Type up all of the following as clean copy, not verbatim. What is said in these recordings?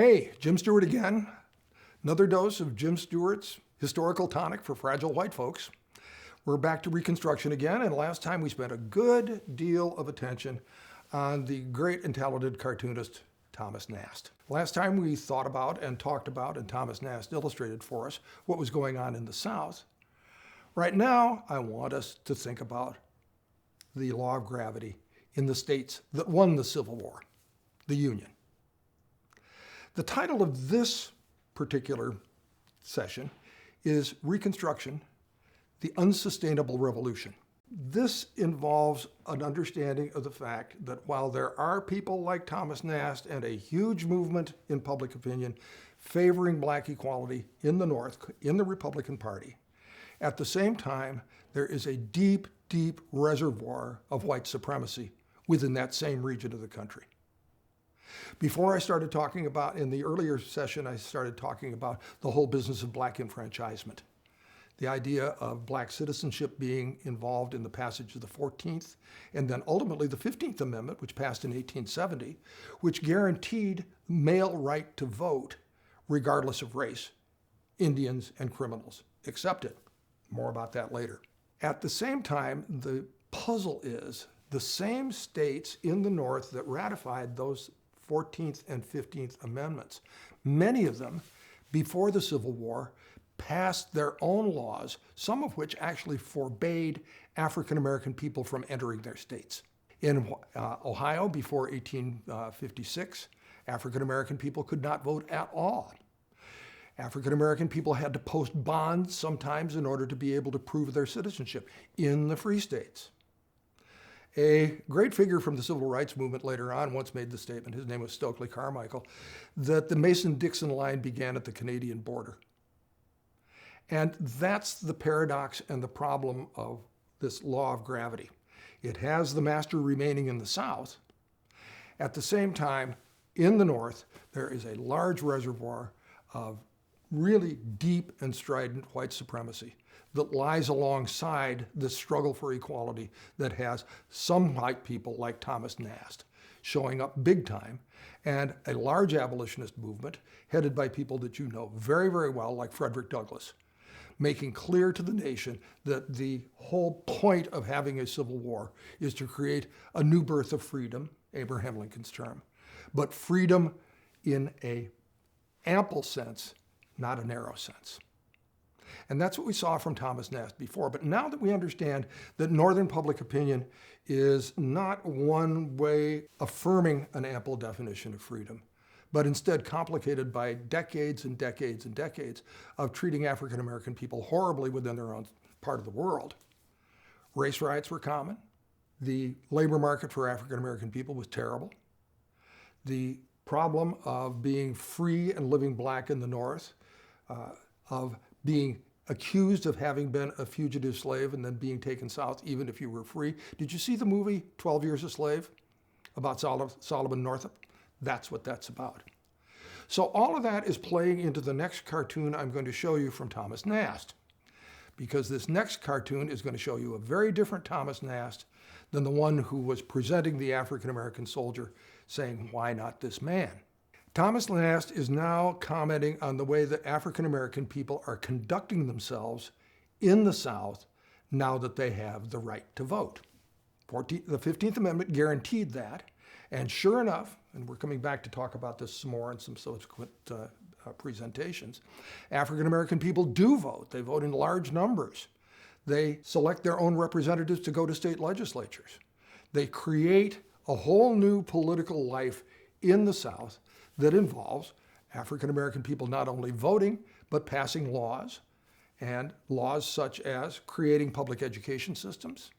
Hey, Jim Stewart again. Another dose of Jim Stewart's historical tonic for fragile white folks. We're back to Reconstruction again, and last time we spent a good deal of attention on the great and talented cartoonist Thomas Nast. Last time we thought about and talked about, and Thomas Nast illustrated for us, what was going on in the South. Right now, I want us to think about the law of gravity in the states that won the Civil War, the Union. The title of this particular session is Reconstruction, the Unsustainable Revolution. This involves an understanding of the fact that while there are people like Thomas Nast and a huge movement in public opinion favoring black equality in the North, in the Republican Party, at the same time, there is a deep, deep reservoir of white supremacy within that same region of the country. Before I started talking about, in the earlier session, I started talking about the whole business of black enfranchisement. The idea of black citizenship being involved in the passage of the 14th and then ultimately the 15th Amendment, which passed in 1870, which guaranteed male right to vote regardless of race, Indians and criminals accepted. More about that later. At the same time, the puzzle is the same states in the North that ratified those 14th and 15th Amendments, many of them, before the Civil War, passed their own laws, some of which actually forbade African American people from entering their states. In Ohio, before 1856, African American people could not vote at all. African American people had to post bonds sometimes in order to be able to prove their citizenship in the free states. A great figure from the civil rights movement later on once made the statement, his name was Stokely Carmichael, that the Mason-Dixon line began at the Canadian border. And that's the paradox and the problem of this law of gravity. It has the master remaining in the South. At the same time, in the North, there is a large reservoir of really deep and strident white supremacy that lies alongside the struggle for equality that has some white people like Thomas Nast showing up big time, and a large abolitionist movement headed by people that you know very, very well, like Frederick Douglass, making clear to the nation that the whole point of having a civil war is to create a new birth of freedom, Abraham Lincoln's term, but freedom in an ample sense, not a narrow sense. And that's what we saw from Thomas Nast before. But now that we understand that Northern public opinion is not one way affirming an ample definition of freedom, but instead complicated by decades and decades and decades of treating African American people horribly within their own part of the world. Race riots were common. The labor market for African American people was terrible. The problem of being free and living black in the North, of being accused of having been a fugitive slave and then being taken south even if you were free. Did you see the movie 12 Years a Slave about Solomon Northup? That's what that's about. So all of that is playing into the next cartoon I'm going to show you from Thomas Nast, because this next cartoon is going to show you a very different Thomas Nast than the one who was presenting the African American soldier saying, "Why not this man?" Thomas Nast is now commenting on the way that African American people are conducting themselves in the South now that they have the right to vote. The 15th Amendment guaranteed that, and sure enough, and we're coming back to talk about this some more in some subsequent presentations, African American people do vote. They vote in large numbers. They select their own representatives to go to state legislatures. They create a whole new political life in the South that involves African American people not only voting, but passing laws, and laws such as creating public education systems,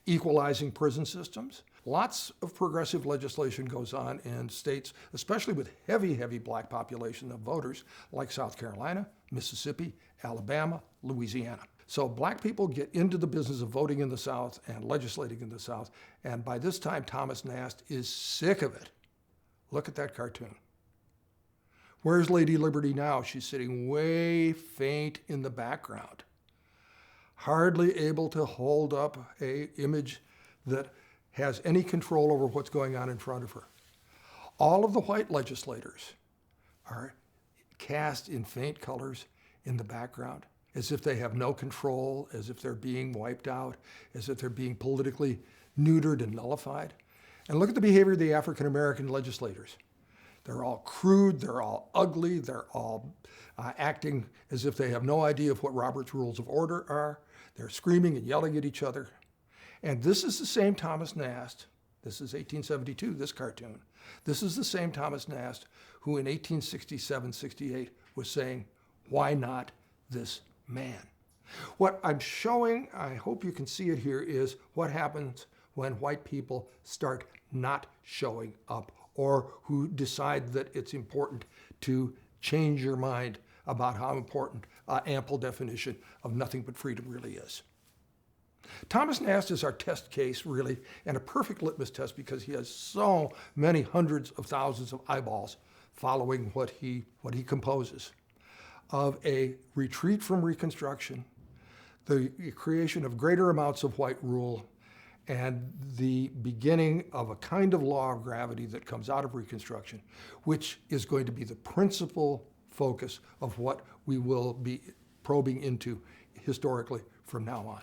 equalizing prison systems. Lots of progressive legislation goes on in states, especially with heavy, heavy black population of voters, like South Carolina, Mississippi, Alabama, Louisiana. So black people get into the business of voting in the South and legislating in the South, and by this time, Thomas Nast is sick of it. Look at that cartoon. Where's Lady Liberty now? She's sitting way faint in the background, hardly able to hold up an image that has any control over what's going on in front of her. All of the white legislators are cast in faint colors in the background, as if they have no control, as if they're being wiped out, as if they're being politically neutered and nullified. And look at the behavior of the African American legislators. They're all crude, they're all ugly, they're all acting as if they have no idea of what Robert's Rules of Order are. They're screaming and yelling at each other. And this is the same Thomas Nast, this is 1872, this cartoon. This is the same Thomas Nast who in 1867-68 was saying, why not this man? What I'm showing, I hope you can see it here, is what happens when white people start not showing up, or who decide that it's important to change your mind about how important ample definition of nothing but freedom really is. Thomas Nast is our test case, really, and a perfect litmus test because he has so many hundreds of thousands of eyeballs following what he composes of a retreat from Reconstruction, the creation of greater amounts of white rule, and the beginning of a kind of law of gravity that comes out of Reconstruction, which is going to be the principal focus of what we will be probing into historically from now on.